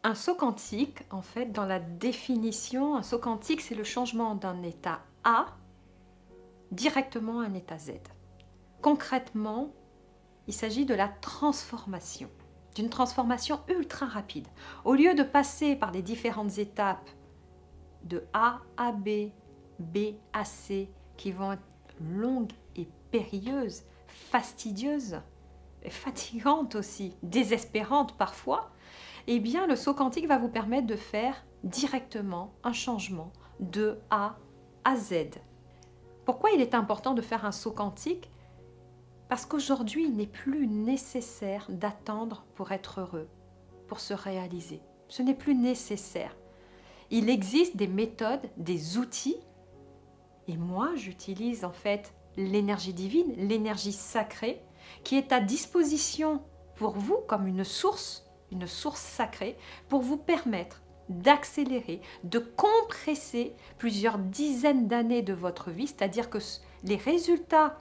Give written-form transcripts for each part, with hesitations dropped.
Un saut quantique, en fait, dans la définition, un saut quantique, c'est le changement d'un état A directement à un état Z. Concrètement, il s'agit de la transformation, d'une transformation ultra rapide. Au lieu de passer par les différentes étapes de A à B, B à C, qui vont être longues et périlleuses, fastidieuses, et fatigantes aussi, désespérantes parfois, eh bien le saut quantique va vous permettre de faire directement un changement de A à Z. Pourquoi il est important de faire un saut quantique? Parce qu'aujourd'hui, il n'est plus nécessaire d'attendre pour être heureux, pour se réaliser. Ce n'est plus nécessaire. Il existe des méthodes, des outils, et moi j'utilise en fait l'énergie divine, l'énergie sacrée, qui est à disposition pour vous comme une source sacrée, pour vous permettre d'accélérer, de compresser plusieurs dizaines d'années de votre vie, c'est-à-dire que les résultats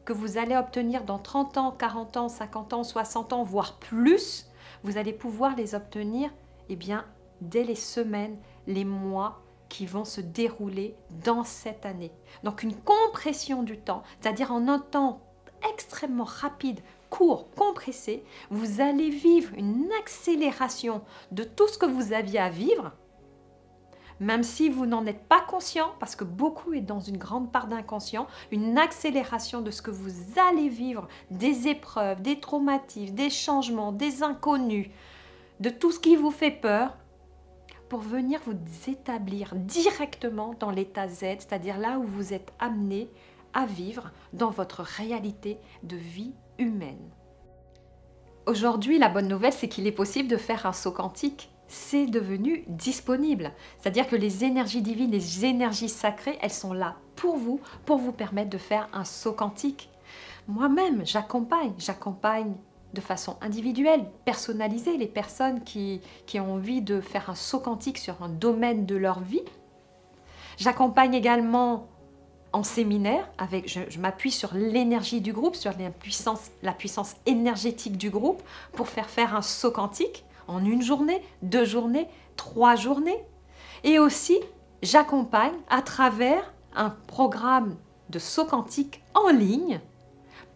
que vous allez obtenir dans 30 ans, 40 ans, 50 ans, 60 ans, voire plus, vous allez pouvoir les obtenir dès les semaines, les mois qui vont se dérouler dans cette année. Donc une compression du temps, c'est-à-dire en un temps extrêmement rapide, court, compressé, vous allez vivre une accélération de tout ce que vous aviez à vivre, même si vous n'en êtes pas conscient, parce que beaucoup est dans une grande part d'inconscient, une accélération de ce que vous allez vivre, des épreuves, des traumatismes, des changements, des inconnus, de tout ce qui vous fait peur, pour venir vous établir directement dans l'état Z, c'est-à-dire là où vous êtes amené à vivre dans votre réalité de vie humaine. Aujourd'hui, la bonne nouvelle, c'est qu'il est possible de faire un saut quantique. C'est devenu disponible. C'est-à-dire que les énergies divines, les énergies sacrées, elles sont là pour vous permettre de faire un saut quantique. Moi-même, j'accompagne de façon individuelle, personnalisée, les personnes qui ont envie de faire un saut quantique sur un domaine de leur vie. J'accompagne également en séminaire, je m'appuie sur l'énergie du groupe, sur la puissance énergétique du groupe pour faire un saut quantique en 1 journée, 2 journées, 3 journées. Et aussi, j'accompagne à travers un programme de saut quantique en ligne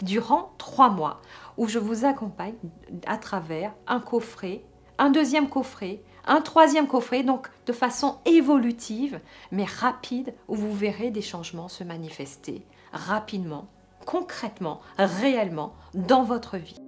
durant 3 mois, où je vous accompagne à travers un coffret, un deuxième coffret, un troisième coffret, donc de façon évolutive, mais rapide, où vous verrez des changements se manifester rapidement, concrètement, réellement dans votre vie.